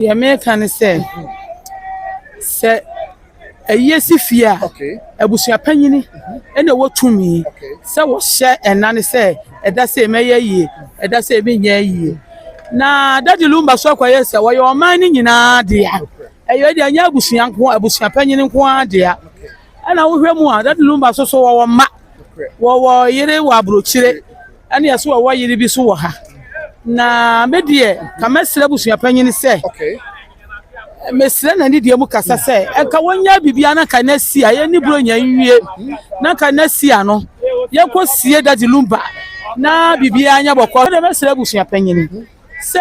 The American say a year fia, a bushia penny, and a what to me. So was share and nanny say, and that's a may ye, and that's a being ye. Now that the lumber so quiet, so while you're mining in a dear. A year bushia, a bushia penny in one dear. And I will hear more that lumber so our mat. Wa yere wa brochire ani aso wa yere bi so wo ha na medie ka mesre busua panyin se mesre na ni die mu kasa se e ka wonya bibia na ka na sia ye ni bro nya nwie na ka na sia no ye ko sie da dilumba na bibia anya bokọ na mesre busua panyin se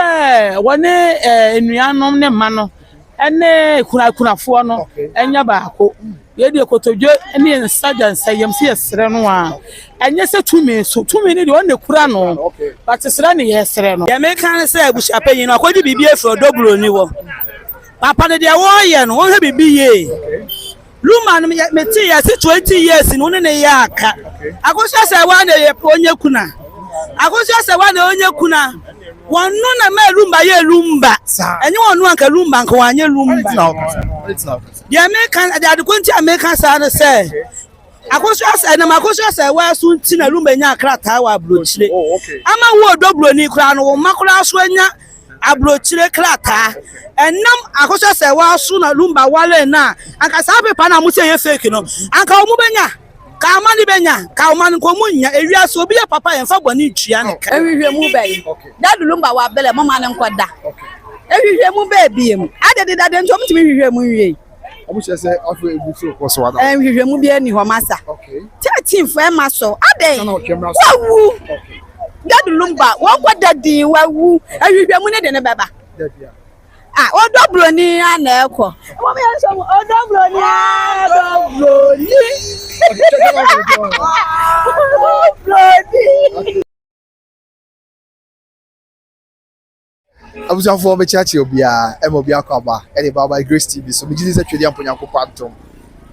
wone enuanom ne ma no ene kunafo no enya baako yedi ekotodwe ene nsaja nsayem se yesere no a enye se tumi ni de on kura no but sere ne yesere no ye me kan se abusha panyin no akodi bibi efro doblo ni wo papa ne de wo ye no wo he bibi ye luma no me ti ya se 20 years no ne ya aka akosha se wa na ye onye kuna akosha se wa na onye kuna wonu na me lumba ye lumba enye wonu anka lumba anka wanye lumba the American the adquanti American say say akosua say na makosua say wa so nti na lumba nya krata wa abrochire ama wo doblo ni kura no wo makura so nya abrochire krata enam akosua say wa so na lumba wale na anka sa pepa na mu say ye fake no anka wo mu benya ka amani benya ka amani ko munya ewia so bi papa ye fa boni tua ne ka ehwehwe mu bai da lumba wa bele mama ne nkoda ehwehwe mu ba biem adede da de ntom timi hwehwe mu wie abuche say afu ebuso ko so wada hwehwe mu bi ani ho masa 13 fo e maso ade wawu da lumba wo koda din wawu ehwehwe mu ne de ne baba odoblo ni ana eko mo me so odoblo ni abuja for be chachi obia emobia kwaba ene baba Grace TV so me Jesus twede amponyanko pantom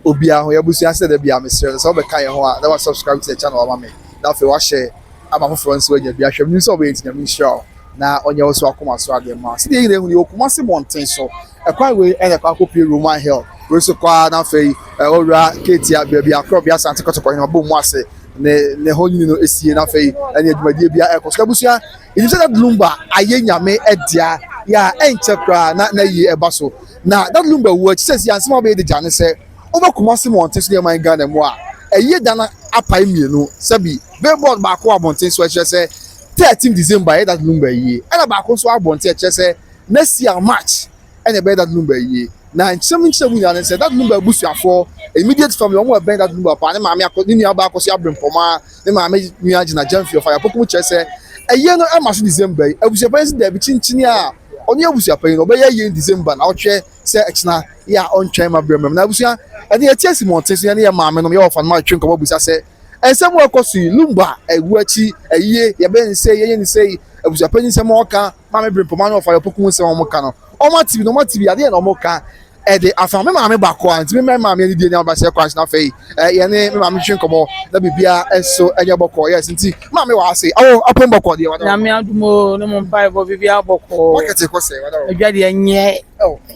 obia ho yabusu ase da bia mesre so be kan ho a na subscribe to the channel ama me na fe wa share ama ho friends we bia hwem ni so be ntina me share na onye wo so akoma so ade ma se de ire hu ni okuma se monten so ekwa we ene kwa kopi Roman Hill we so kwa na fe owura ketia bia akrobia sante kotoko ni bo mu ase ne honyi no esie na fe ene adwumadie bia ekoso abusua ini se that lumba aye nyame edia ya enchekra na yi ebaso na that lumba wo chese yansema be de jane se obakuma se monten so de man Ghana mu a eye dana apai mienu sabi billboard ba ko abonten so chese 13 December that lumba yi ena ba ko so abonten chese next year March ena be that lumba yi na nchemu nya se that lumba busuafo immediate family omo be that lumba pa ne maame akọ ni aba akọ so abrempoma ne maame nua gina jamfio fa ya pokum chese eye no amaso December abusuapan se da bi chinchini a onye abusuapan no be ye December na ochwe se echina ya ontwen ma bremem na abusua ene etiesi monteso ne ya maame no ye ofan ma twen ko abusa se ensem wakosu lumba ewu achi eye ye be nse ye ni sei abusuapan nsem oka maame brempoma na ofa ya pokum se omo ka no omo tibi ade na omo ka ede afan me maame bako anti me maame ni die na ba se kwa na fe ye ne me maame twen komo na bibia enso enye boko yes nti maame wa ase awo apon boko de wada na me adumo no mo pai bo bibia boko market ko se wada adwade enye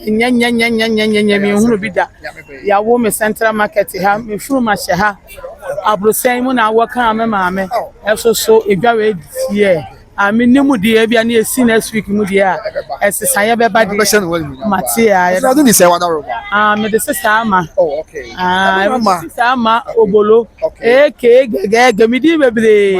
nya me hunu bi da ya wo me central market ha me furu ma she ha abrosan mu na waka me maame eso so edwawe tie aminimu die bia na esi next week mu die a esesa ye beba die matia ya do ni se wada ro me de sesa ama okay me sesa ama obolo gege mi di bebre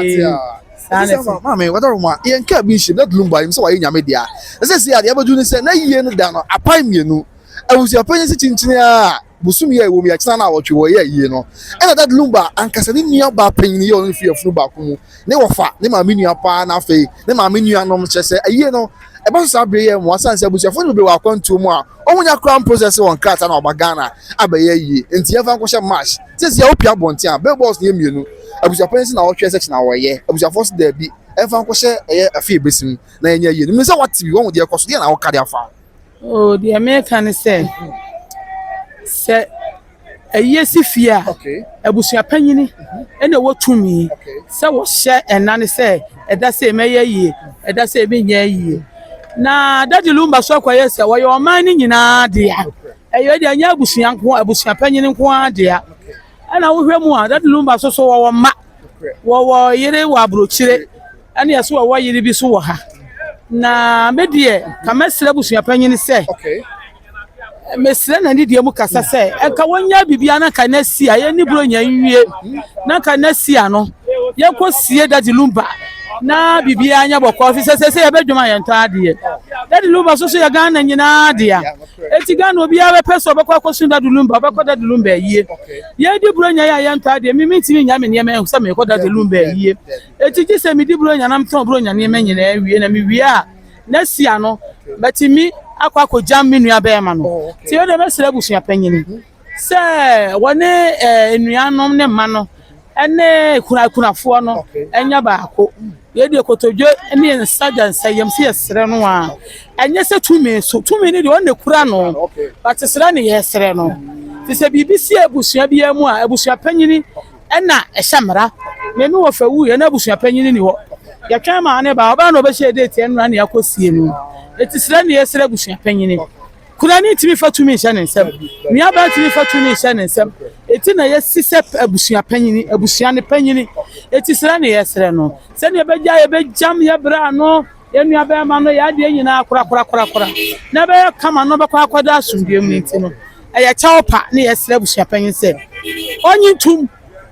matia mama wada ro ma ye nka bi shi that lumba im so wa ye nyame dia se ya de abadu ni se na yiye no da no apai mienu awusi apanyi se chinchini a busumi ya ewo mi akina na awotwe wo ye yie no ena that lumba ankasa ni nua ba panyin ye on fi afunu ba ko mu ne wofa ne ma menua pa na fe ne ma menua no chese ayie no e ba so abre ye mo asanse abusiafo no be wa kwantu mu a omunya crown process won kata na obagana abaye yie enti ye fa nko match sese ya opia bonti a be boss ne mienu abusiafo nsi na wotwe section na wo ye abusiafo so da bi e fa nko eye afi ebesim na enye yie no me se watibi won de ekoso de na wo kade afa oh the American say se eye sifia abusua panyini ene wotumi se wo hye enane se eda se meye yie eda se be nya yie na Daddy Lumba so kwa yesa wo yo man ni nyina de ya eyo de anya abusuan ko abusuan panyin nko ade ya ana wo hwɛ mu a Daddy Lumba so wo ma wo yire wo abrochire ana yeso wo yire bi so wo ha na medie ka mesre abusuan panyin se mesre na ni die mu kasa se enka wonya bibia na ka na si a ye ni bro nya nwie na ka na si ano ye ko sie Daddy Lumba na bibia anya bokọ fi se ye bedwuma ye nta ade Daddy Lumba so ye Ghana nyina ade ya eti Ghana obi a be peso bokọ akosu Daddy Lumba bokọ Daddy Lumba yie ye di bro nya ya nta ade mi ntimi nya me ne me se me ko Daddy Lumba yie eti gi se mi di bro nya na mton bro nya ne me nyina awie na mi wie a na si ano batimi akwa jam mi nua be ma no ti o de be sere busua panyini se wone enuanom ne ma no ene kunafo no enya baako ye de kotodwe ene nsaja nsayem se yesere no a enye se tumi ne de wone kura no but sere ne yesere no ti se bibisi abusua bia mu a abusua panyini ena ehyamra me no wo fa wu ye na abusua panyini ni wo ya twa ma ne ba oba no be hye date enu na ne yakosie no eti sere ne yesere abusua panyini kuna ni timi fatumi hye ne nsem nua ba timi fatumi hye ne nsem eti na yesise abusua panyini abusua ne panyini eti sere ne yesere no se ne beja ye bejam ye bra no ye nua ba ma no ya de nyina kura na be kama no be kwa kwada asundue mu nti no eye chaopa ne yesere abusua panyini se onyi tum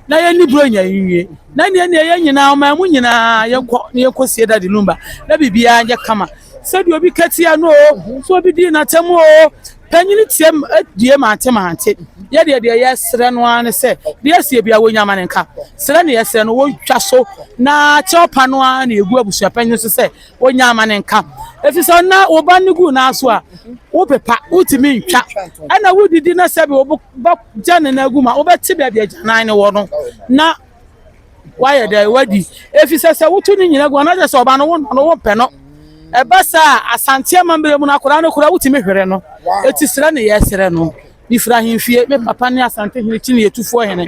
na ye ni bro nya yiye na ne ye nyina ma mu nyina ye kosie Daddy Lumba na bibia anya kama said you be katia no so be di na temu o panyini tiem die ma ate ye de yesere no an se de asie bia wonya ma nka sere ne yesere no wo twa so na chopa no an egu abusua panyini so se wonya ma nka efisa na wo ba ne gu na so a wo pepa utimi ntwa ana wo didi na se be wo ba jane na gu ma wo be tibia bia janan ne wo no na why dey wadi efisa se wo tu ni nyina gu na je se oba no wo pe no ebasa asante amambere mu na kora no kora wutimi hwere no eti sere ne yesere no bifra himfie me papa ne asante hene chi ne yetufo hene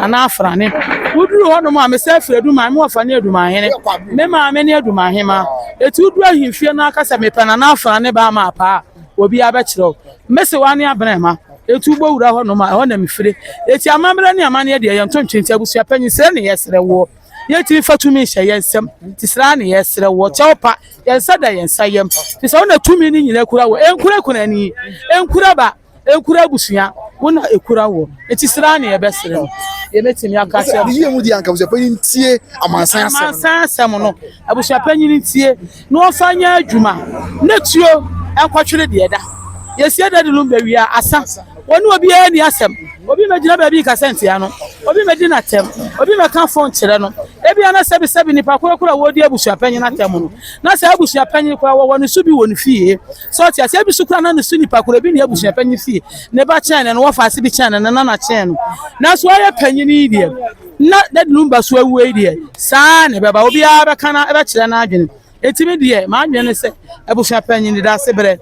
na afra ne wuduru ho no ma me se fradu ma me wafa ne aduma hene me ma me ne aduma hema eti wuduru himfie na akasa me pa na afra ne ba ma pa obi abekiro mese wane abrema eti ugbo wura ho no ma ho na me fire eti amambere ne amane de ye ntontwenti abusua panyi sere ne yesere wo yeti fatumi hye yensem tisra ne yesere wo chopa yensada yensayem tisa wona tumi ni nyina kura wo enkura kuna ni enkura ba enkura busua wona ekura wo etisra ne yebesere ye metimi aka se ye mu di anka busua panyi ntie amansan asem no abusua panyi ntie no ofanya adwuma netuo enkwatwere de da yesie Daddy Lumba wia asa woni obi ani asem obi megina ba bi ka sente ya no obi medina tem obi meka phone kire no ebi ana sebi nipa kura wodi abusua panyi na tem no na se abusua panyi kwa woni su bi woni fie so ti ase bi su kura na su nipa kura bi ni abusua panyi fie ne ba chen no wo fa ase bi chen na chen no na so aye panyi ni die na Daddy Lumba so awu die sa ne beba obi a be kana e be kire na adwene etimi die ma adwene se abusua panyi ni da se bre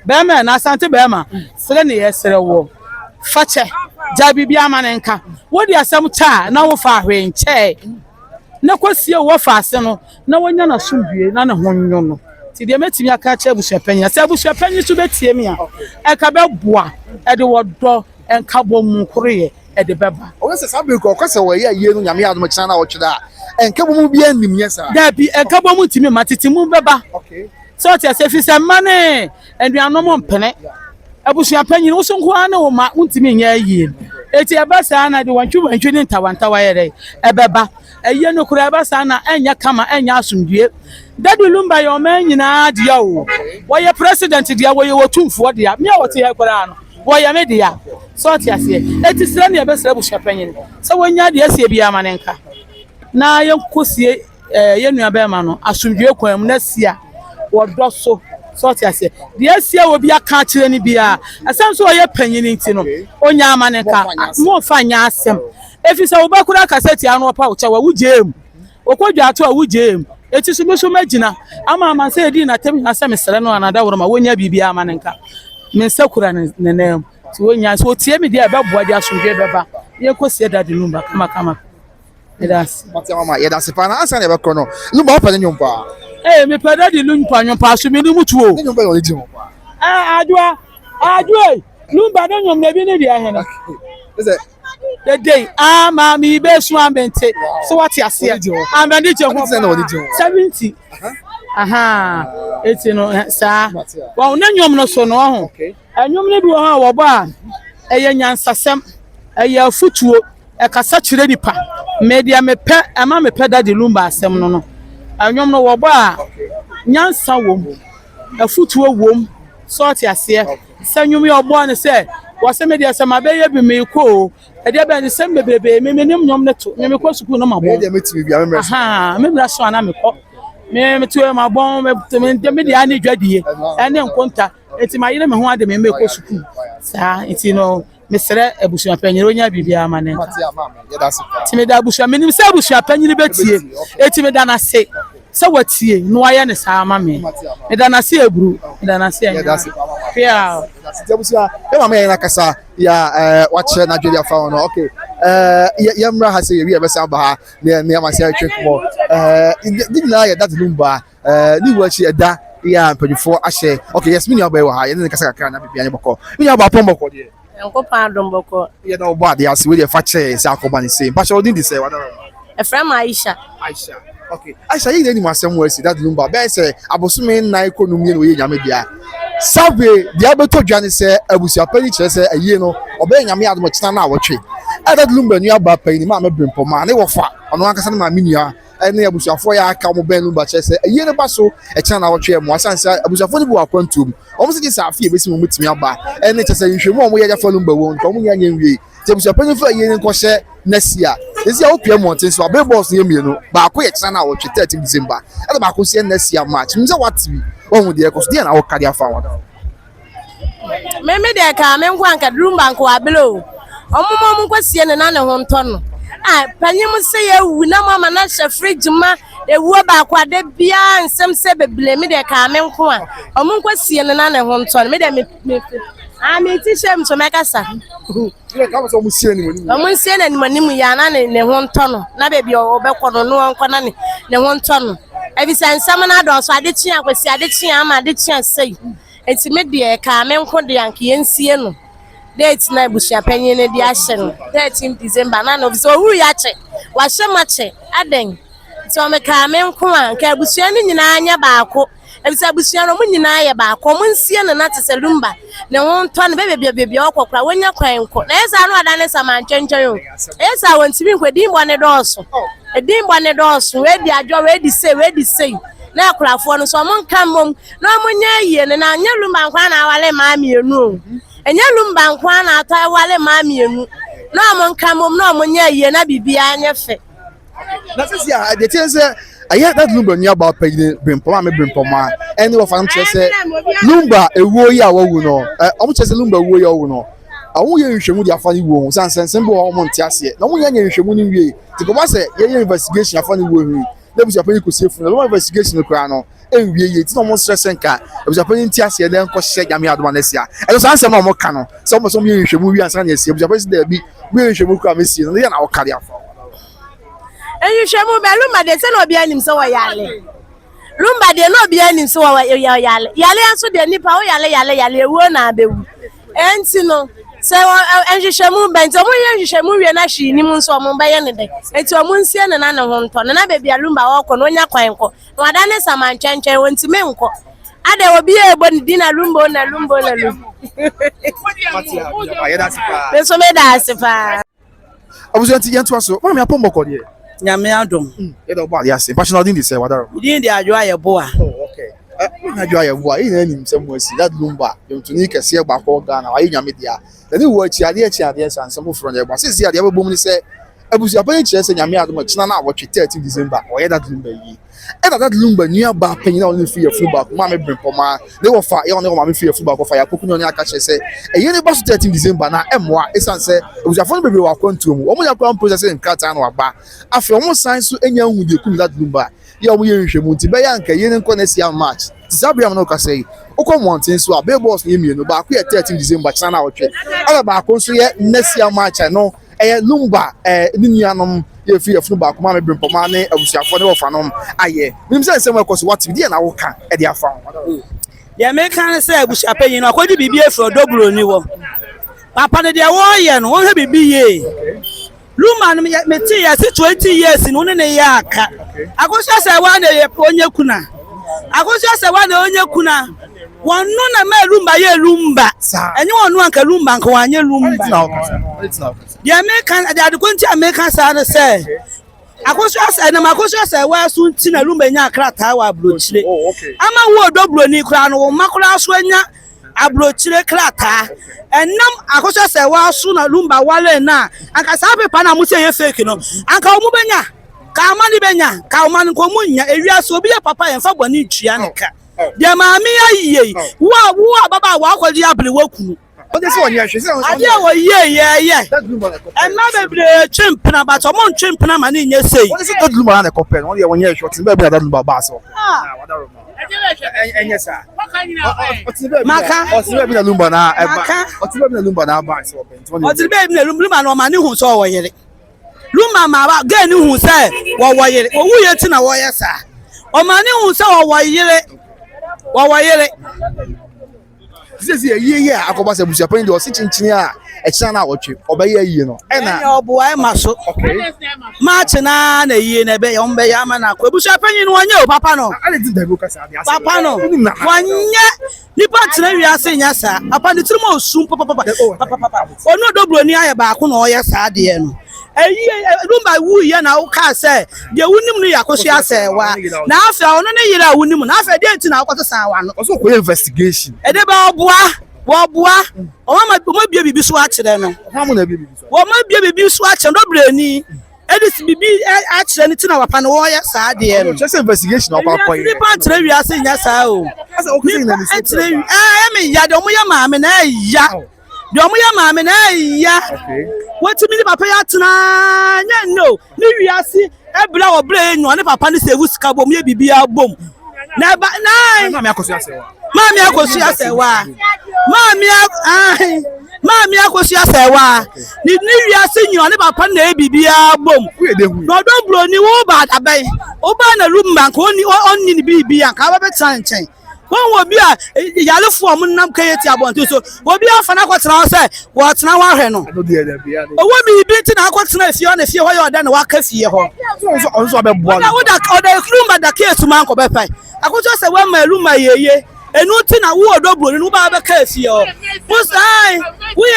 bema na asante bema sere ne yesere wo fache jabi bia manenka wodi asem cha na wo fa hwenche na kwasie wo fa ase no na wonya na sumbie na ne honyo no ti de metimi aka cha abusua panyi ase abusua panyi so betie mi a e ka be boa e de wodo enka bom koroye e de beba o se sabe ko kwase wo ye ye no nyame adom kina na wo tweda enka bom bia nim yesa da bi enka bom timi matitimu beba okay so ti ase fi se mane anuanom mpene abusua panyi wo so nko ana wo ma untimi nya yie eti ebasa na de wantwi ni ntawantawa yere ebeba eye no kura ebasa na enya kama enya asundue Daddy Lumba yo man nyina dia o wo ye president dia wo ye wotumfo dia me a wote ye kura no wo ye me dia so ti ase eti sira ne ebesa abusua panyi so wonya dia se bia manenka na ye kosie ye nuaba ma no asundue kwam na sia wodo so ti ase de asia wo bia ka kire ni bia asam so ye panyini nti no onya amaneka mo fa nya asem efisa wo bakura kaseti anu pa wo chewa wujem okodwa ato a wujem eti so meso magina ama se di na tem na se mesere no anada woro ma wonya bibia amaneka me nsakura ne nem ti wonya so tie me dia beboa dia asundwe beba ye kosie Daddy Lumba kama Yedas mama Yedas pana ansa ne be kono Lumba opa ne nyompa me pɛ Daddy Lumba nyompa so me ni mutuo ni nyompa no di mo adwa Lumba no nyom na bi ne dia he no the day mami be so ambente so what you see ambente je ho 70 eti no sa wa na nyom no so no ho anyom ne bi ho a wo ba eye nyansasem eye afutuo e kasa kire nipa media me pe ama me pe Daddy Lumba asem no anyom no wo ba nyansa wom afutuo wom so what you see sa nyom ye obo ne se wase media se mabeye bi me ko e de be ne se bebrebe me nim nyom ne to me ko suku no mabo media metimi bia me bra so ana me ko me to ma bon me de ani dwadie ene nkonta enti ma yire me ho ade me ko suku sa enti no me sere abusua panyiro nya bibia ma ne ti me da abusua me nim se abusua panyiro betie enti me da na se watie no aye ne sa ma me da na se eburu da na se ya abusua e ma me na kasa ya wache na dwedi afa no okay yamra ha se wi ebesa ba ha ne ma se twekmo di na ya Daddy Lumba ni wachi eda ya mpanyifo ahye okay yes me ni abai wa ha ye ne kasa kakra na bibia ne boko me ya ba pomboko de enko pa domboko ye na obo ade ase we de fa che se akoba ne se pa che odin di se wa Efrem Aisha okay Aisha ye ni masem wa si Daddy Lumba be se abosume na ekonomi ne we nyame bia sabe dia beto dwane se abusia pani kire se aye no obe nyame adom china na awotwe Daddy Lumba ni aba pani ma mebrempo ma ne wo fa ono akasa na ma minia ene abusuafo ya aka mo ben Lumba kire se aye ne ba so e china na awotwe mo asansa abusuafo ni bu akwantum omo se sa afie besi mo mutimi aba ene kire se nhwemu omo ye fa Lumba won ko mo nya nwie te abusuafo fa aye ne ko hye nesia esi a opia mountain so abe boss ye mienu ba ko ye china na awotwe 13 December ade ba ko se nesia match mze watwi won de ko so de na wo kade afa won me de ka me nkwa nka Lumba nko abelo omomo nkwasi ne na ne ho nto no panyim se ye wu na mama na hye fridge ma ewu ba kwa de bia nsem se beble me de ka me nko a omo nkwasi ne na ne ho nto no me de me me ti shem so mekasa ile ka so mo sie ni moni omo nsie na ni mani ya na ne ho nto no na be bia obekọ no no nko na ne ho nto no ebisa nsem na do so ade tia kwasi ade tia ama ade tia sei enti me de ka me nko de anke yensie no date na bushia penye ne di ahye no 13 December na no so hu ya che wa hye ma che aden so me ka me nko a ka bushia ni nyina anya baako ebisa bushia no mu nyina ya baako mu nsie ne na tese Lumba ne ho nto ne bebe okokra wonya kwan nko na esa no ada ne sama nchenchen yo esa wontimi nkwedi mbo ne dooso edimbo ne dooso we di adwo we di sei na akrafo no so mo nka mom na mo nya yie ne na anya Lumba nkwa na awale ma mienu enye Lumba nkwa na ato awale ma mienu na mo nka mom na mo nya yie na bibia anya fe na se ya de tense aye Daddy Lumba ni aba payine brempo me brempo ma eni wo fam se Lumba ewuo yi awu no omo chese Lumba ewuo yi awu no awu ye nhwemu di afani wo sansen bo omo ntiase na omo ye nhwemu ni wie ti ko ba se ye investigation afani wo hu na busia pani ko sefu na investigation ko ano enwie ye ti no mo stress nka busia pani ntiase na nko hye nyame adoma na sia e so ansem na omo ka no so mo so mo ye nhwemu wi ansa na sia busia pani da bi mo ye nhwemu ko amesi no ye na wo kare afa enhwemu be Lumba de se no obi anim se wo yale Lumba de no obi anim se wo yale aso de nipa wo yale ewo na abewu enti no se enhwemu be nti omo ye enhwemu wie na hwi ni mu nso omo be ye ne de enti omo nsie ne na ne ho nto na bebi Lumba wo ko no nya kwan ko no ada ne sama nchenchen wonti me nko ade obi ebo ni di na Lumba na Lumba so me da sifa abuzo nti yento aso mama ya pomboko de nyame adom ye do ba ya se passional din di se wadaro din di adwo aye boa okay na adwo aye boa ina ni msem wasi Daddy Lumba yomtuni kese gba ko Ghana wa nyame dia dani wo achi ade sansam fro na gba sisi ade abobom ni se abusu apani kire se nyame adom china na awotwe 13 December o ye Daddy Lumba yi Daddy Lumba ni aba panyin na oni fi yafu ba ma me brempo ma de wo fa ye oni ma me fi yafu ba ko fa ya koku ni aka kire se eye ni ba so 13 December na emwa esanse abusu afo no bebe wa kwantu mu omo ya kwan process nkata na aba afi omo san so enya hu de kum Daddy Lumba ye omo ye nhwemu nti be ya nka ye ni nko na sia match Zabriam no ka say uko mountain so abe boss ni mienu ba ko ye 13 December chana awotwe ala ba ko so ye nesia match no Lumba ni nuanom ye fi efunu ba kuma me brempoma ne abusuafo ne wofa no aye nim se nsem ekọ so what bi na wo ka e de afa ya me kan se abusua panyin no akodi bibi efro dobro ni wo papa ne de wo ye no wo he bibi ye Luma me ti ya si 20 years no ne ya aka akosha se wa na ye onye kuna akosha se wa na onye kuna wonu na me lumba ye lumba enye wonu anka lumba anka wanye lumba ya me kan de adekonti American sa na se akosha se na makosha se wa su nti na lumba nya krata wa blochire ama wo dobro ni kura no makura so anya abrochire krata enam akosha se wa su na lumba wale na anka sa pepa na mu se ye fake no anka omu benya ka amani benya ka omani ko munya ewiase obi ya papa ye fa boni tua nka de maami ayiye wo baba wa akodi abele wakunu o de se onye hwe se ade wo ye enna bebre chimpna ba to mo chimpna ma ni nye sei o de se dodluma na kopel no de onye hwe tin be be dodluma ba so wadaro enye sa maka otibe bi na lumba na eba otibe bi na lumba na ba so otibe bi na lumba na o ma ni hu so wo yere luma ma ba ge ni hu se wo yere owu ye ti na wo ye sa o ma ni hu se wo yere sisi ye akoba se busia pan de o si chinchin a e kina na awotwe obeye yiye no e na obo ai maso match na yiye na be yo mbe ya ma na ko busia pan ni wonye o papa no ale di da buka sa dia papa no wonye nipa tena wiase nya sa papa ni tirimo osum papa onu dobro ni aye ba ko na o ye sa de no lumba wu ye na wo ka se de wunim no yakoso asewa na afa ono ne yira wunim na afa de nti na akoto san wa no so ko investigation e de ba oboa o ma bia bibi so a kire no ha mo na bibi so o ma bia bibi so a kire no brani edis bibi a kire ni ti na wapa no wo ye sa de no just investigation o kwa ni pa tire wi ase nya sa o asa o kisi na ni se me ya de mo ya ma me na ya de omo ya maame na ya wati mi ni papa ya tena nya no ni wiase e bla wo bla enyo ne papa ni sevu sika bom ye bibia bom na ba na maami akosu asewa maami akosu asewa ni wiase nyo ne papa na e bibia bom no do bro ni wo ba dabai o ba na lumba ko ni onni ni bibia ka ba betan nchen won wo bia yalefo om nam kayeti abonto so wo bia fa na kwotena ho se wo tena wa hwe no owo mi bi ti na kwotena fie na fie ho ya oda na wa ka fie ho so be boa na oda klumba da kesu man ko be pai akoto se wa maluma yeye enu ti na wo odobro ni wo ba be ka fie ho musai we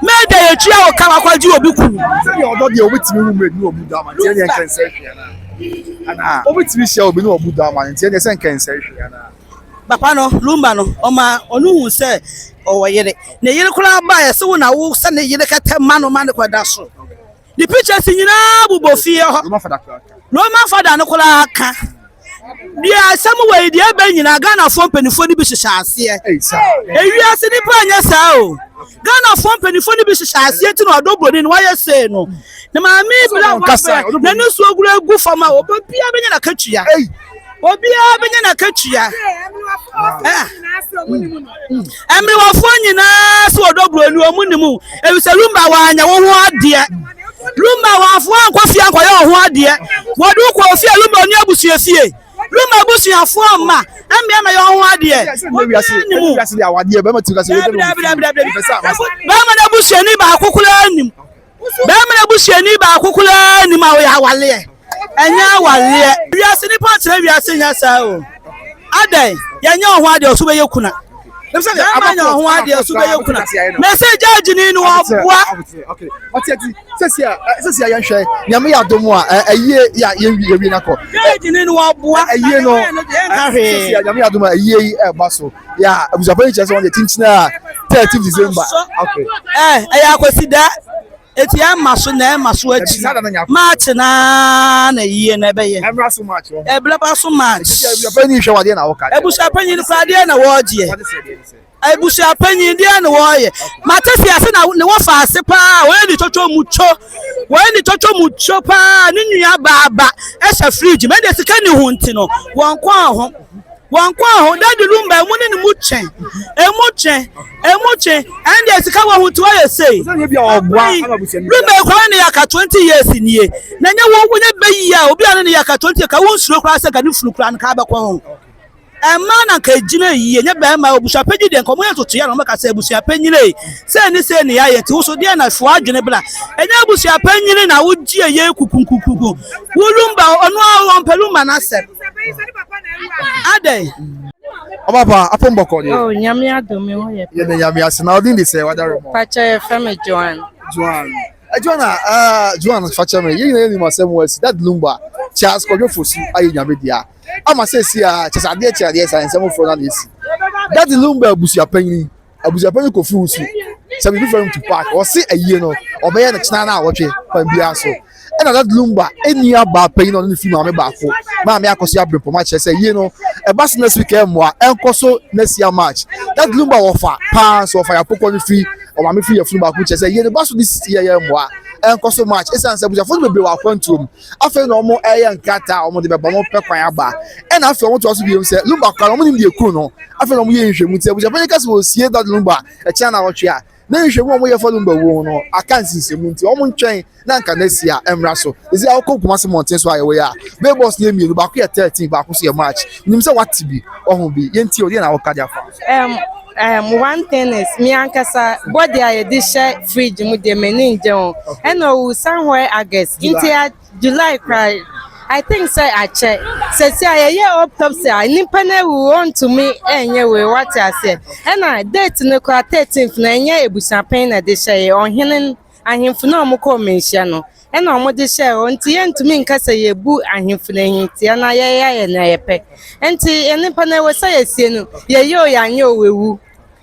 made ye tua o ka wakwaji obi ku se yo odo de obetimi wu made ni obi da ma tie ye kan se hwe na ana obetimi sia obi ni obu da ma tie ye se kan se hwe na papa no lumba no oma onu hu se o yere ne yere kura ba ye se wo na wo se ne yere ka tema no ma ne kwada so the pictures nyina bubo fie ho Roman father no kura aka dia samu we dia ba nyina Ghana fo mpanifo ni bi hyehyɛ ase ewia se ni pa nya sa o Ghana fo mpanifo ni bi hyehyɛ ase ti no odoboni no wayɛ se no na ma mi bla na no so ogura egu fama obi bia benya na katua emri wafo nyina se odobroni omunimu ewise lumba wanya wo ho ade lumba wafo ankofia ankoye ho ade wodu ko ofia lumba oni abusuafie lumba abusuafo ma embia na yo ho ade ba ma na busuani ba akukula nim awo ya wale enya wale wiase ni pa tire wiase nya sa o adai ya nya ho ade oso be yekuna nya ho ade oso be yekuna message ajini ni wo boa okay atiati sesia ya hwe nya me ya domo a ayie ya yewi na ko ajini ni wo boa ayie no sesia nya me ya domo ayie e ba so ya abusafo chese on the tintina 30 December okay ya kwesida eti amaso na emaso achi match na yiye na be ye emra so match ebleba so match pani hwe wade na wo ka ebusa panyi ni kwade na wo je ebusa panyi dia na wo ye matesi ase na ne wo fa ase pa we ni chocho mucho pa ni nua baba e sha fridge me de sika ni hu nti no won kwa ho wan kwa ho Daddy Lumba mu ne mu chen and yes ka wa hu to I say Lumba kwa ne yaka 20 years nie na nya wo nya bayi a obi ane ne yaka 20 ka won suro kra se ka ne furu kra ka ba kwa ho na ka jina yi nya ba ma obusua pegi de nkomo ya toto ya no maka se obusua penyire se ne ya ye ti wo so de na so adwene bla enya obusua penyire na wo gie ye kukunkukuku Lumba ono awon pelumba na se Ade Papa, apon boko de. Oh, nyame adome ho ye. Ye na nyame ase na odin de say wadare mo. Pacha ye fame Joan. Joan facha me. Ye na ni masem wasi. That Lumba. Charles ko fosi ayi nyame dia. Ama say si a chesade say nsem fo na lesi. That Lumba abusia panyin ko fu usu. Say be from to park. O se ayi no. Obeye na china na awotwe pan bia so. And that Lumba any about paying on the film me back for ma me akosi abrempo match say you know e bas next week emwa enkoso next year match that Lumba offer pass offer ya pokọ ni free o ma me free ya film back say you know bas this year emwa enkoso match esan say buja for be wa kwantum afa na omo eya nkata omo de be ba mo pe kwan aba and afa omo to also be say Lumba kwa omo ni de ku no afa na omo ye nhwemu tie buja panye kase wo sie that Lumba e chia na wotwe a na nhwemu omo ye for Lumba wo no akansi semu nti omo ntwen na nka nesia emra so ezi akọ Kumasi Mountain so ayewe ya be boss na emienu ba ko 13 ba ko so match nim say what bi ohun bi yenti odi na waka dia fa one thing is me ankasa body I dey share fridge mu de meni nje on and o somewhere August into July cry I think say I check say aye autopsy nipa na we want to me enye we what I say and I date no 13th na enye ebusan pen na dey share on hinin ahemfo na omukọ menhia no e na omode share onti yentumi nkasa yebu ahemfo na hinti na ye na yepe enti enipa na we say esie no ye o ya anya owewu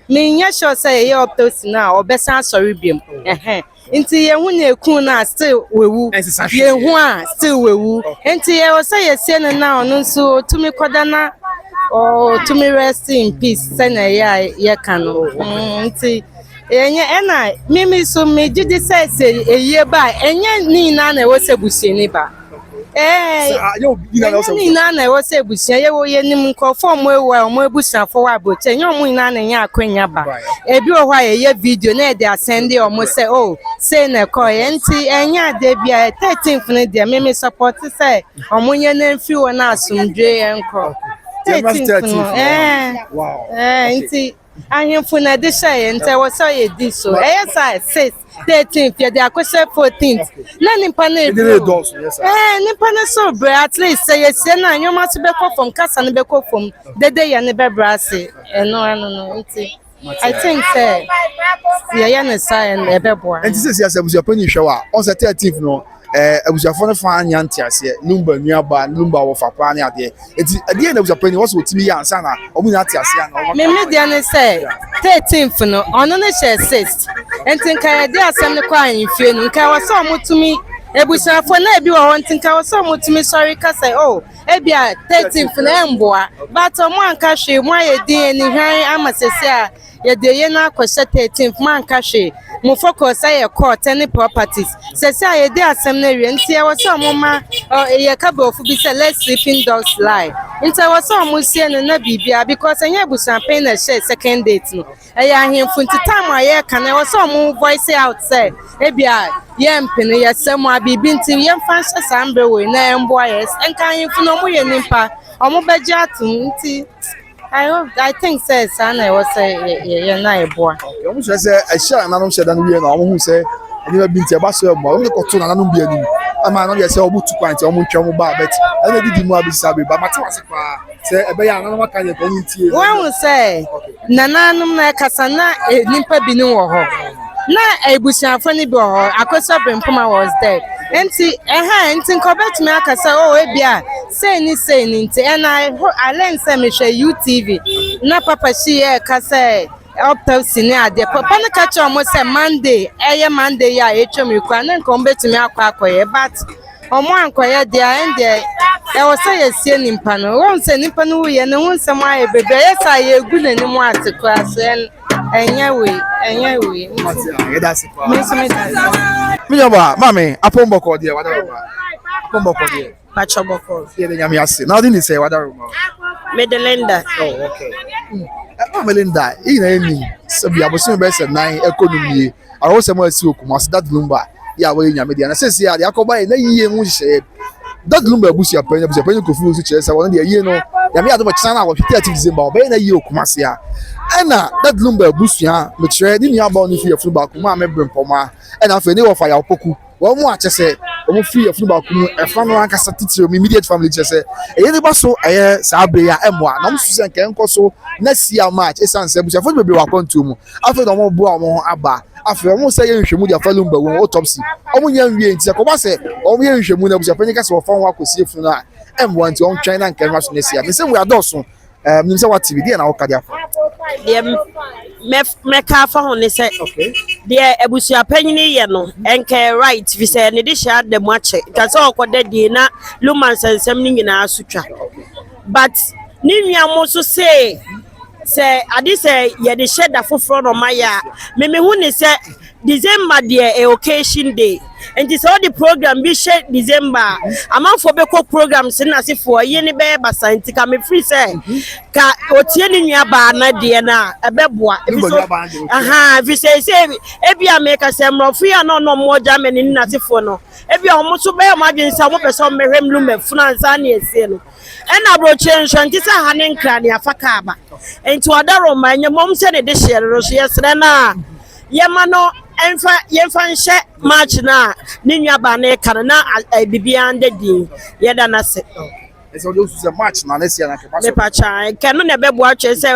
me nya sure say ye autopsy na obesa asori biem enti ye hu na ekun na still wewu ye hu a still wewu enti ye o say esie no na onu nso tumi koda na o tumi rest in peace say na ye kanu enti enye ena mimi so me jidi say eye ba enye ni na na wo se busie ni ba ni na na wo se busie ye wo ye nim nko form ewa omo ebusia fo wa boche enye omo na na nya akwanya ba ebi o hwa ye video na e dey send omo say oh say na ko enti enye ade bia 13th ni dey mimi support say omo nye na mfi wo na asumdwe enko 13th wow enti ahemfo na de share nte wo so ye di so esa 6 13th ye de akwese 14th na nimpa na nimpa na so bre at least say ye se na anyoma se be kofom kasa ne be kofom dede ye ne be brase no nti I think say ye na say e be boa nti say say abusia pani hwewa on say 13th no abusiafo no fa anya ntiase Lumba nuaba Lumba wo fa pa ne ade enti ade na abusiafo ni wo so timi ya ansa na omu nya tiase na me dia ne say 13th no ono ne share 6th enti nka ya de asem ne kwa anfie no nka wo so omutumi ebusiafo na ebi wo enti nka wo so omutumi sorry ka say oh ebi a 13th na emboa but omo anka hwe mo ayedi eni hwan amasese a ye de ye na akwese 13th man ka hwe mo focus ay court any properties say ye dey asem na wie nti e wo so mo ma ye ka be ofu bi say let sleeping dogs lie nti wo so mo sie no na bibia because enye busan pen na share second date no e ya ahemfu nti time aye ka na wo so mo voice out say e bia ye mpene ye sem abibi nti ye mfa hye sambre we na embo yes enka ahemfu no mo ye nimpa omo beje atum nti I think says Sana was a neighbor. You say a share and I don't say that we are who say you have been to a bus or more. Only got to an be a man on yourself to quite your mutual bar, but I didn't more be sabi, but my say a bayan, what kind of community? One will say Nananum Casana, a nimpa binu na ebusia fani bi ho akoso bempoma was there enti enti kobet me akasa o ebia say ni nti and I learn say me hwe UTV na papa shi e kasa autopsy ni ade papa na catch omo say Monday Monday ya etwom ikwa na nko betumi akwa but omo ankoye dia ende e wo say yesie nimpa no won say nimpa no ye ne won say ma ye bebe yesa ye egu na ni mu atekwa so enyewe Minyaba mami apomboko dia wada apomboko dia Pachoboko. Yeah, then you say. Now didn't say what I remember. Medelinda. Oh, okay. Melinda, so be able to best at 9 economy. I also want to see that lumber. Yeah, well, in media. And I says, yeah, the Akoba in a year, we say that lumber bush your penny, a penny confused, which is I want the year, no, Yami out of China was 30 December, by a year, Kumasia. And that lumber bush, yeah, which didn't have on if you're football, Kuma, member Poma, and after they were fire Poku. One more, I say, I'm free of football, a family like a satire, immediate family, just say, a little so a Sabria M1, I'm Susan Kenko, next year, March, a sunset, which I thought would be welcome to me. After the more boy, Abba, after almost saying, she would have fallen by one autopsy. Only young beings, Jacobase, or we should move up to Penicas or phone work with see from that M1 to on China and Canvas next year. The same way, Dawson, what TV and our Kadia. Meka fa hone se de ebusua panyini ye no enke right fi se ne de sha de mo ache ka se okoda di na luman sansam ni nyina asutwa but ni nua mo so se ade se ye de sheda foforo no maya me hu ne se December de occasion day and this all the program be share December amount for beko program se na se for ye ne be basa nti ka me free say ka otie ni nua ba na de na ebeboa fi say ebia make say mrofu ya no mo Germany ni na se for no ebia omo so be ma dwen sa mo person mehwem lu France na ese no ena bro change nti sa hanen kra ne afaka ba enti odaro ma nya mom se ne de share ro so yesre na yemano yemfa nhye match na ni nua ba na ka na bibia nde din yeda na se so those a match na next year na ke me pa chan kanu na be boa twe se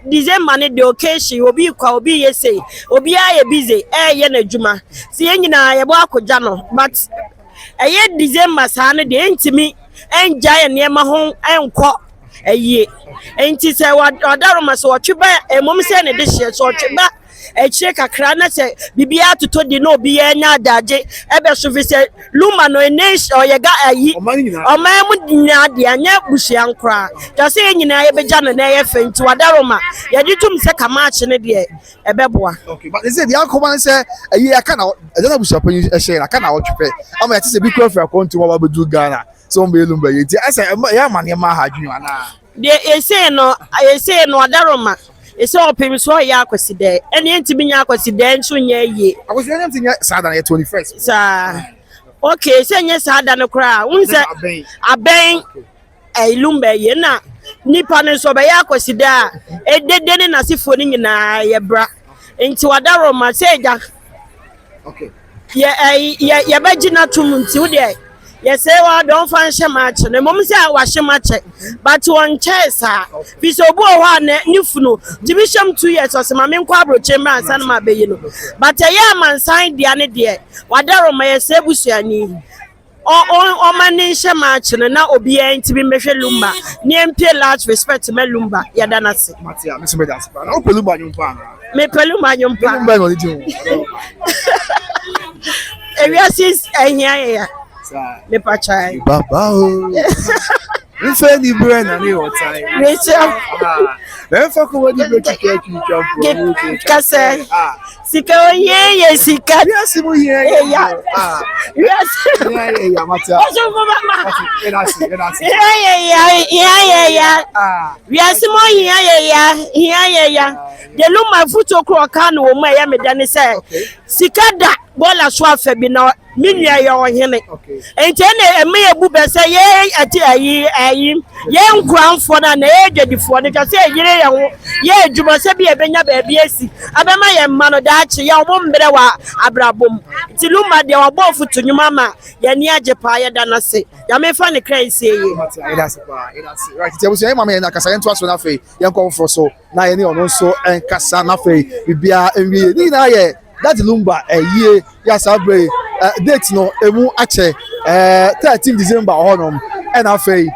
December ne the occasion obi kwa obi yese obi aye busy ye na adwuma se yenyina ye bo akoja no but December sa ne de ntimi enja ye ne ma ho enko enti se wadaro ma so tweba mom se ne de hye so tweba eche kakra na se bibia toto di no obi anya adaje ebe so fi se luma no nation oyega ayi oman mu nya de anya busia nkra ja se nyina ye beja no na ye fenti wadaroma ye ditum se kamache ne de ebeboa okay but they say the alcohol say ayi aka na na busia pan ehye aka na wotwe ama yete se bi kwa fra kontu wa bedu Ghana so mbe lumba ye ti asa ya mane ma ha dwun ana de ese no wadaroma ese opem so ya akwasi de ene ntimi nya akwasi de nso nya yie akwasi nya ntimi sada na 21st sa okay se nya sada no kra unse aben lumba ye na nipa ne so be ya akwasi de a edede ne nasifo ni nyina ye bra enti wadaro ma se ja okay ye bagina tum nti wo de yes, I don't find match. The moment I wash match, but one chess, Visobo one new division 2 years or some quabro chamber and San Mabino. But a young man signed the other day. Wadaro may say Busiani. Or my nation match and now obedient to be measured lumba. Near pay large respect to me lumba. Yadana say, Matia, Miss Medas, but no Pelumba, you pan. Me Pelumba, you pan. Areas is a here. Me pa chai baba o nse ni brain na ni otai Rachel ben fa ko wadi break cake chop kase sika ye sika yes mo ye ya yes ya mata ojo ko mama enasi ya yes mo ya de luma futo kro kan wo ma ya me dane se sika da bola so afa bi na minua ya ohene enti na eme ebu be se ye ati ayi ye nkranfo na ye dwadifo ne ka se yire ye ho ye adwuma se bi ebenya ba bi esi abema ye mma no da achi ya obo mbere wa abrabom ti luma de obo futo nyuma ma ye ni ajepa ye da na se ya me fa ne kran se ye right ti abusu ye mama ye na kasa ye nto so na fe ye nkonfo so na ye ni ono so enkasa na fe bibia enwie ni na ye that lumba year ya sabre date no emu ache 13 December honom and afei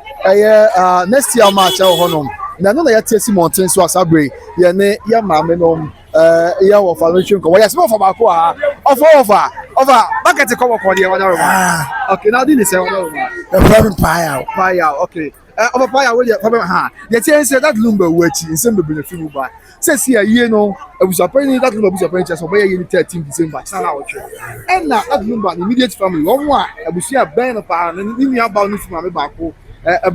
next year March honom na no na ya tiesi mountain so sabre ye ne ya maame no ya wo foundation ko ya small for ba ko over bucket ko ko dey wana okay now this is wana the problem pie out okay over pie we dey problem ha ye say that lumba wachi nsem be benefit ba Sesi a year no abusuapanyin that number abusuapanyin chese obo ye 13 December sana oche and na that number immediate family one wa abusua ben no pa ni nua ba no fuma me ba ko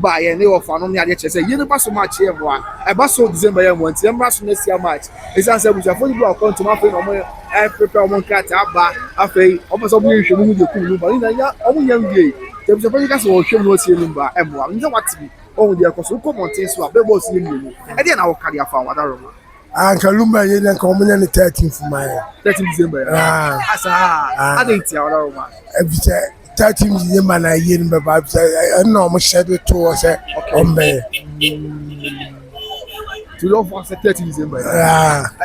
ba ye ne ofa no ne ade chese ye ne ba so match ye mo a ba so December ye mo nti emra so na sia match esan se abusuapanyin bi account ma fe no mo prepare mo card aba afei omo so mo hwe mu de ku no ba ni na ya omo nya wie abusuapanyin ka so wo hwe mu osie number emwa nje wati oh dia ko so ko monten so abebo si ni e dia na wo kare afa wa da ro Anka Lumba ye na ko menya ni 13 for my 13 December asa adenti awara ro ma ebise 13 December na ye ni baba no mo shede to say ombe to love for 13 December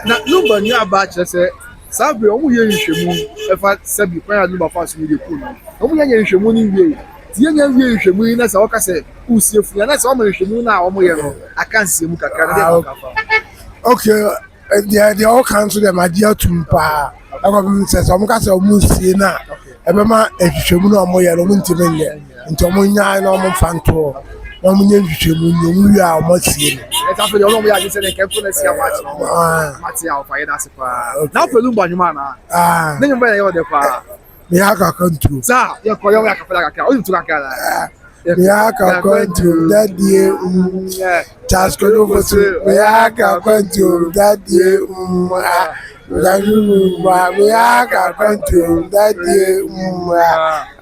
na Lumba ni aba che say sabe omo ye nhwemu e fa sabi kwa Lumba fa so ni de ku no omo ye nhwemu ni wie tie nya wie nhwemu na sa wo ka say usiefu na sa omo nhwemu na omo ye no aka nsemu kakra na de ka fa. Okay, they all cancel them idea to mpa. I got say some ka say omu sie na e be ma ehwehwemu na omo ye no ntime nye nti omo nya na omo fanto na omo nya ehwehwemu nyomu wi a omo sie no e ta fe omo ya ji se ne kempo na sia match mati a fa ye da se pa na fe Lumba nyuma na ne nyuma ye o de pa me aka control sa ye ko yo ya ka fa ka o tu ka ka me aka control that day just go over to me aka control that day me aka control that day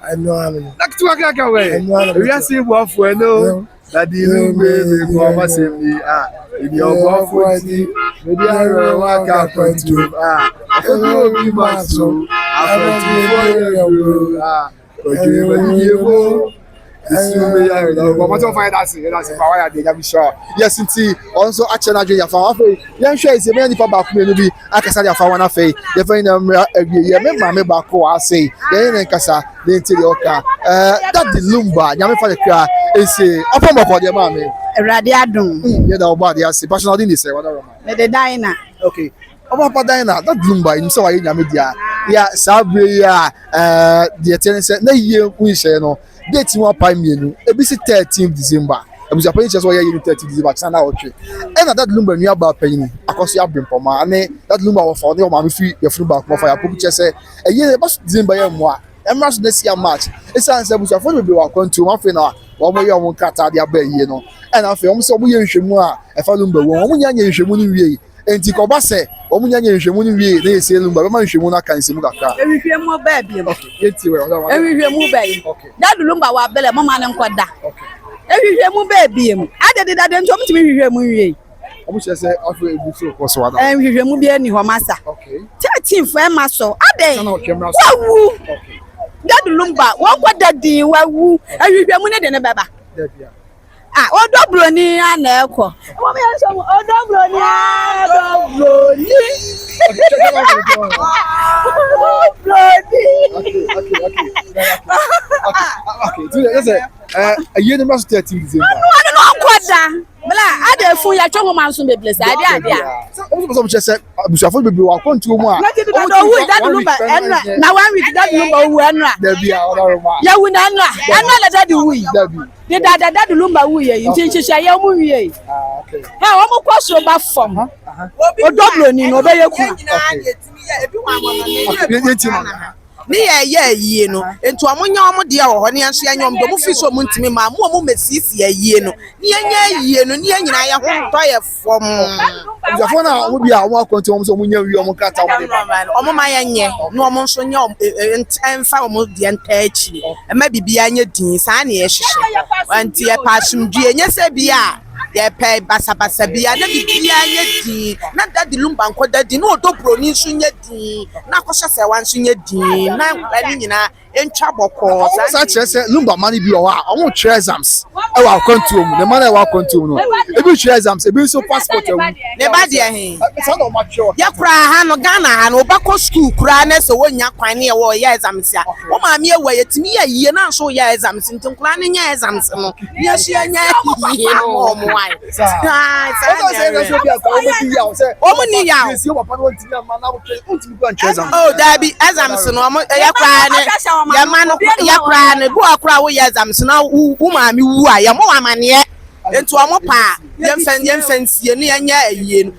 I know I'm like tu ka ka we we are see bo afo eno that the me ko ma se mi ibi obo afo ti me di aro wa ka control afo bi ma so afo ti fo ye ojo me di ebo yes, indeed. Also, actually, I found young shares. Many people back me be. I can say I found one face. The friend every year. Me back. I say. Then kasa. Then tell you okay. That the Lumba. Yami for the car. Is upon my body, mommy. Radiadum. Yeah, the body. I say. Personally, didn't say what I The diner. Okay. Oba diner. That Lumba. You saw in Yamidia. Yeah, Sabre. The tenant said, "No, you we say no." Date one pay me ebisi 13 December ebusi apanyin chese oya ye 13 December sana otwe e na that Lumba nua ba panyin akoso abrempoma ane that Lumba wo for o ma me fi ye funu ba ko fa ya poku chese eye ba December ye mo a emra so na sia match esa ansa ebusi afọ be wa kwantu ma fe na wo mo ye o mo kata de aba ye no e na fe o mo so mo ye nhwemu a e fa Lumba wo o mo nya nhwemu ni wie enti ko ba se o mo nya nhwemu ni wie na ye se Lumba be ma nhwemu na kan se mu kakra Ehwehwemu ba biem. yeti we oda wa Ehwehwemu ba yi. That Lumba wa bele mama ne nkoda. Ehwehwemu ba biem. Adede dade nto mtimi hwehwemu wie. omo chese afọ ebuso ko so wada Ehwehwemu bi ani ho masa. okay 13 for e maso. Ade. sana o kemra so Wawu. That Lumba wo nkoda din wawu. Ehwehwemu ne de ne baba. debia Odobro ni ana eko. Wo me so odobro ni odobro ni. Okay. Yes, a year number 13 December. No kwada. Bla ade fu ya twa homa nso beblese ade ade a. Omo so chese abusuafo bebre wa kontu mu a. That Lumba enra na 1 week that Lumba wu enra. Debia odaroma. Ya wu na enra. Enra na that wu. Debi. De that Lumba wu ye. Nti nhihia ya mu wie. Okay. Ha wo mo kwaso ba fam. Odobro ni no be yeku. Ni ye yie no ento amonya omo de a wo ho ne anso ya nyom do mo fi so mo ntimi ma mo mesisi yie no ni enya yie no ni anyina ya ho to ye fom Abusuafo na omo bi a omo kontu omo so omo nya wi omo kata omo ma ye nye no omo nso nya enfa omo de enta achi e ma bibia nya din sa na ye hwehwe anti ye pa asumdue nya se bia ye pe basabasa bia na bibia nya din na that Lumba nkoda din no odobro ni nso nya din na akosha se wan nso nya din na ani nyina entwa boko sa chese Lumba mani bi o wa omo try exams e wa kontu omo the man e wa kontu omo no e bi try exams e bi so passport omo ne ba de he sa no ma try ya kura ha no Ghana ha no obako school kura na so wonya kwan ne wo ya exams ya wo ma me ewa yetimi ya yie na so ya exams ntin kura ne nya exams no ya hia nya yie no omo ai omo ni ya oh dabi exams no omo ya kura ne ya manu ya kura ne bo akura wo ya exams na wo ma me wu a ya mo amane ento omo pa yemfen sie ne nya ayie no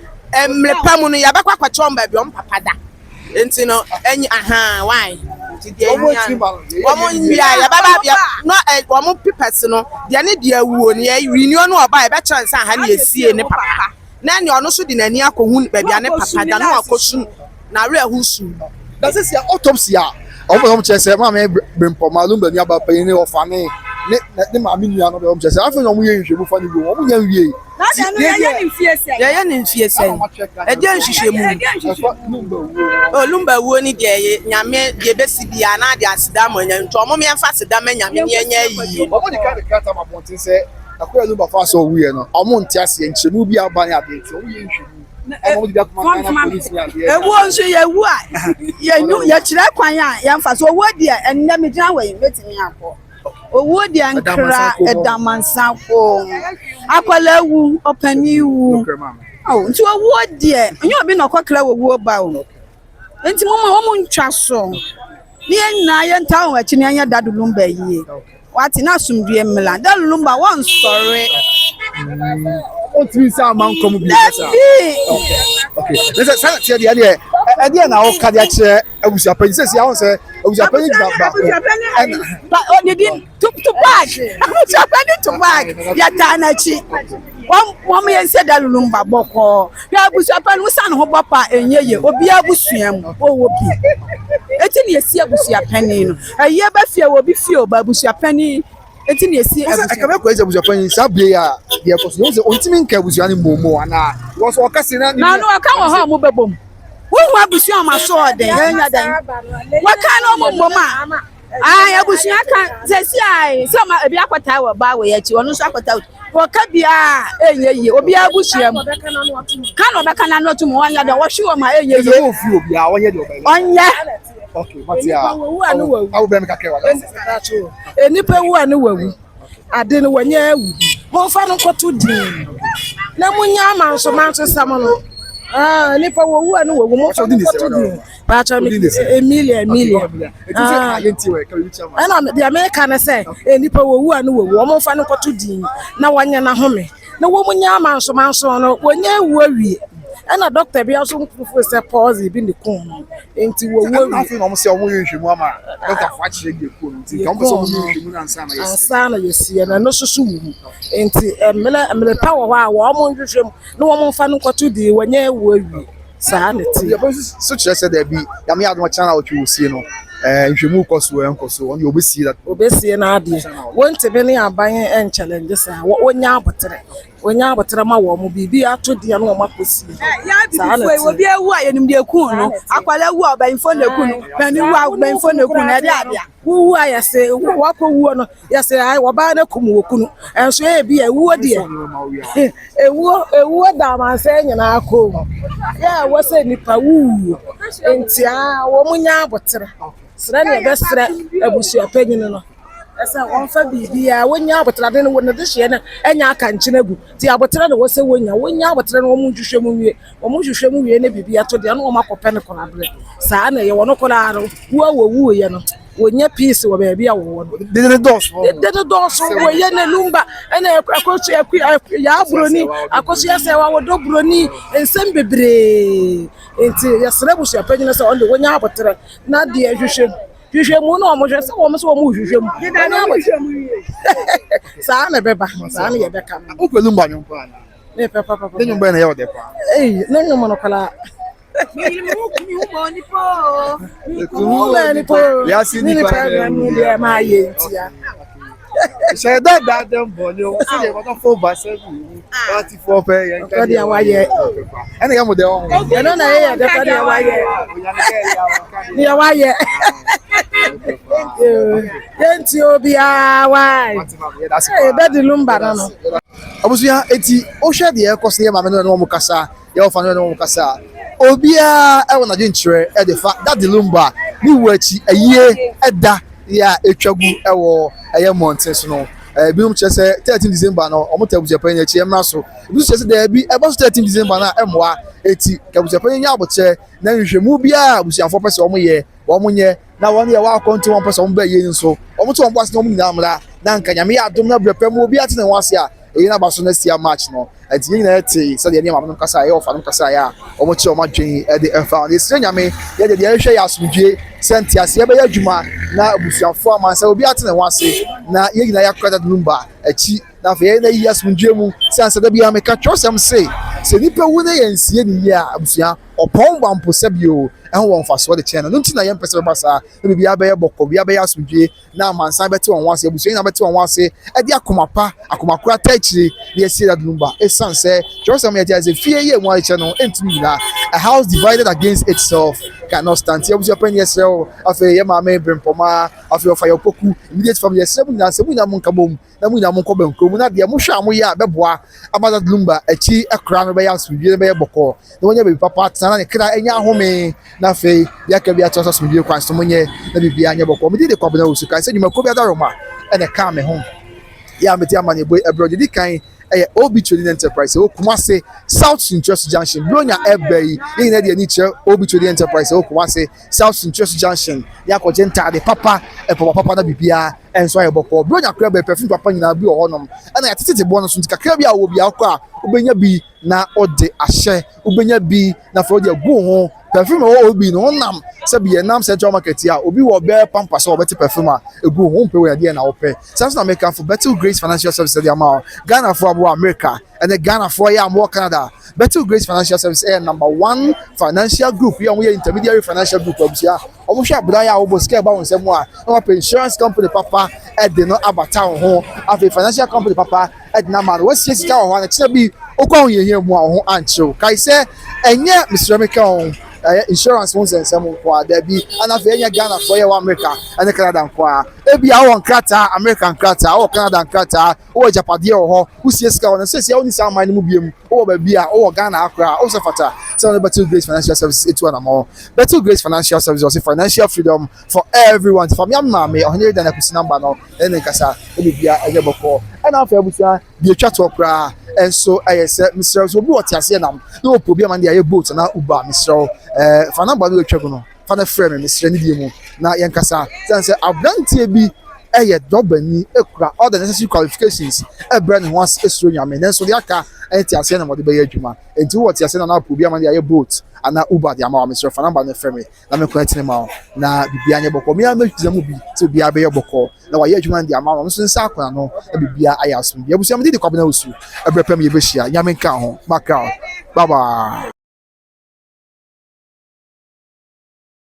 mlepa mu no ya bakwa kwacho mba bi on papa da enti no enyi why nti de omo nwia ya baba ya no omo pipers no de ne de awuo ne renew no oba e be chance ha na esie ne papa na ne ono so de nani akohu ba bia ne papa da no akosu na re ahusu that's it autopsy ya omo chese ma me brempo malum ba ni aba pe ni ofa ne ma mi nua no be omo chese afa no mo ye nhwemu fa ni go omo nya wie ya ni mfiese e de nhwehwemu olumba wo ni de nyame de besi bia na de asida mo nya nto omo me emfa asida ma nyame ne nya yi omo di ka ta ma bontin se akwa olumba fa so wie no omo nti ase nchemu bi aba ni ade nti omo ye nhwemu omo di ka ma na police ni ade ewu nso ye wu a ye kire kwan a ye mfa so owo de enne me gyina we metimi akọ owo de ankra edamansa ko akwala wu opani wu nti owo de onye obi na okokra owo ba o nti mo ntwa so ni enna ye ntawo achi ni anya dadulumba yie wati na asumdue mla dadulumba won sorry o tiri sa man kom bi sa okay let's say say the idea na o ka dia kire abusia pani say ya won say abusia pani ba but on the to bag abusia pani to bag ya ta na chi won me say dadulumba boko ya abusia pani wo san ho bopa enyeye obi abusua mu owo bi eti ne esi abusia pani no aye ba fie wo bi fie oba abusia pani eti ne esi abusia ko abusia pani sa bie ya de ko so say ontimi nka abusia ni momo ana wo so okase na no aka wo ha mo bebom wo hu abusia ma so oden enya dan wa kan no mo ma abusia kan sesi ai so ma ebi akwata wo ba wo ya chi onu so akwata wo ka bia enyeye obi abusia mu kan no be kan na no tu mo anya da wo hwe wo ma enyeye wo fi obi a wonye de obi onya okay matia awu be me ka kewa enipa wu anu wawu ade no wanya awu mo fa no koto din na munya manso sam no nipa wu anu wawu mo fa no koto din ba cha me Emilia ana the American say nipa wu anu wawu mo fa no koto din na wanya na home na wo munya manso no wanya awu awie ana doctor bi aso mfufu se pause bi ne kon enti wo na fi no mo se omo yehwemu ama doctor fa chire ge ko nti ka mo se omo yehwemu na ansa na yesi na no susu wu enti emele power wa wo mo nhwehwem na wo mo fa no kwato di wanya wo awie saa ne ti so chire se da bi ya me adom channel o twi osie no nhwehmu koso on you obesi na ade wonte be ne aban challenge sa wonya abotre ma wo mo bibi ato de no makosi ya bi fo obi ewu ayenim de ku no akwala wu obanfo na ku no pani wu obanfo na ku na de ade wu ayese wo ko wu no yese ai wo ba na kum wo ku no enso e bi ewu de ewu da ma se nyina akọ ya wo se nipa wu enti wo munya abotre sra ne be sra abusua panyin no esa won fa bibia wonya abotra de no wona de hye na enya aka nkyina gu ti abotra de wo se wonya abotra no wo mu hwehwem wie ne bibia to de no wo makope ne konabre saa na ye wono kolaro wo ye no wonya peace wo ba bia wo de dos wo ye ne lumba ena akosu ya broni akosu ya se wa do broni ensem bebre enti ya sra busua panyin se on de wonya abotra na de hwehwemu no mo hwe se wo mo hwehwemu saa na beba saa na ye beka o pelu mba nyon pa ne papa ne nyon ba na ye o de pa ne nyon mo no kala ni po ya si ni pa ni de ma ye ntia se da dem bo ni o se ye ko fo ba se ni 44 pe ye ka dia wa ye ene ya mo de o ye no na ye de ka dia wa ye ni ya wa ye yenti obi awa be di lumba no abusuya eti o hwe de ekoso ye ma me no mo kasa ye o fa no mo kasa obi a e wona dwenkyere e de fa that the lumba ni wachi ayie eda ya etwagu e wo eye mountain so no bi um chese 13 December no omo tabu japan ya chi emra so bi chese da bi e ba so 13 December na emoa eti tabu japan nya aboche na nhwehwemu bia abusuafo pese omo ye omo nye na won ye wa konti won pese omo ba ye nso omo to omo ase no omo nyina amra na nka nyame ya adom na brepem obi ate ne wase a eyi na ba so na sia match no enti yɛn nyinaa te sɛ deɛ nneɛma no kasa yɛ ɔfa no kasa yɛ a ɔmo kyerɛ ɔmo adwen ɛde ɛfa ne sɛ nyame yɛde deɛ yɛhwɛ yɛ asomdwie sɛ nte ase yɛbɛyɛ adwuma na abusuafoɔ amansa obi ate ne ho ase na yɛn nyinaa yɛakora dada numba akyi na afei yɛn na yi asomdwie mu sɛ ansa da bi a meka twerɛsɛm se sɛ nipa wu na yɛn nsie ne yie a abusua ɔpɔn bɔ mpo sɛ bio ɛho wɔ mfasoɔ de kyɛn no nti na yɛn mpɛ sɛ bɛba saa na biribiara bɛyɛ bɔkɔ biribiara bɛyɛ asomdwie na amansa bɛte wɔn ho ase abusua nyinaa bɛte wɔn ho ase ɛde akoma pa akoma koro ata akyire na yɛsie dada numba ɛsiane sɛ twerɛsɛm yɛde ase fie yie mu akyɛ no ɛntumi nyinaa a house divided against itself cannot stand ti abusua pɛn yɛsrɛ wo afei yɛ maame brempɔma afei ɔfa yɛ poku immediate family yɛsrɛ mu nyinaa sɛ mu nyinaa mo nka bom na mu nyinaa mo nkɔ bɛnkurom na deɛ mohwɛ a moyɛ a bɛboa abada lumba akyi ɛkora no bɛyɛ asomdwie no bɛyɛ bɔkɔɔ na wɔnyɛ baabi papa atena na ne kra ɛnyɛ ahome na afei yɛaka bi ato asomdwie kwan so monyɛ na biribiara nyɛ bɔkɔɔ mede de kwabena wɔ so kan sɛ dwumakuo bi adaroma ɛna ɛka me ho yɛ a mete ama ne ɛbrɛ gyedi kan ɛyɛ obi trading enterprise ɛwɔ Kumasi South Central Junction bronya ɛbɛ yi yɛn nyinaa deɛ ani kyerɛ obi trading enterprise ɛwɔ Kumasi South Central Junction yɛakɔgye ntaade papa ɛpɔpɔ papa na biribiara ɛnso ayɛ bɔkɔɔ bronya kora bɛ perfume papa nyinaa bi wɔ hɔnom ɛna yɛtete bɔ no so nti kakra bi a wɔ bi akɔ a wobɛnya bi na ɔde ahyɛ wobɛnya bi na afɔ ɔde agu ho perfume ɛwɔ obi no ɔnam sɛbi yɛ nam Central Market a obi wɔ bɛɛ pampas a ɔbɛte perfume a egu ho mpɛ wɔ yadeɛ na ɔpɛ sanso na America for Battle Grace Financial Services ɛde ama Ghana for abo America ɛne Ghana for yɛ amo Canada Battle Grace Financial Services ɛyɛ #1 financial group yɛ ɔmo yɛ intermediary financial group abusua ɔmo hwɛ abura yɛ a ɔbɔ sika ɛba wɔn nsɛm a na wɔpɛ insurance company papa ɛde no abata wɔn ho afei financial company papa ɛde na ama no wɔasie sika wɔ hɔ a kyerɛ bi okɔ ho yɛyɛ mu a ɔho ankyew kae sɛ ɛnyɛ Mr. Mika wɔn insurance mo nsɛnsɛm nko a dabi anafei ɛnyɛ Ghana for yɛ wɔ America ɛne Canada nko a ebi a wɔn nkrataa American nkrataa wɔn Canada nkrataa wɔn japadeɛ wɔ hɔ wosie sika wɔn sɛsi a wɔn nisa aman no mu biem wɔn baabi a wɔn Ghana akora wɔn sɛ fata sɛ wɔn Battle Grace Financial Services etu anamɔ Battle Grace Financial Services wɔsi financial freedom for everyone fami amaame ɔhene dan akusi namba no ɛne nkasa ɛne bia ɛyɛ bɔkɔ ɛna afei abusua bi etwa to koraa ɛnso ɛyɛ sɛ Mr. obi wɔ te aseɛ nam na wɔpɔ bi ama de ayɛ boat na Uber Mr. fa namba no etwa go no fa na frɛ me Mr. ne die mu na yɛn kasa sɛ abranteɛ bi ɛyɛ dɔbani ekura all the necessary qualifications ɛbrɛ ne ho ase esuro nyame nanso de aka ɛyɛ te aseɛ na wɔde bɛyɛ adwuma enti wɔ te aseɛ na apɔ bi ama de ayɛ boat ana Uber de ama wa Mr. fa namba no frɛ me na me kɔ ɛtene ma na bibia nyɛ bɔkɔ me ama twizɛ mu bi sɛ bibia bɛyɛ bɔkɔ na wayɛ adwuma de ama wa nso nsa akɔna no na bibia ayɛ asom bi abusua me de kwabena osu ɛbrɛ pɛm yɛ bɛhyia nyame nka ho makra bye bye.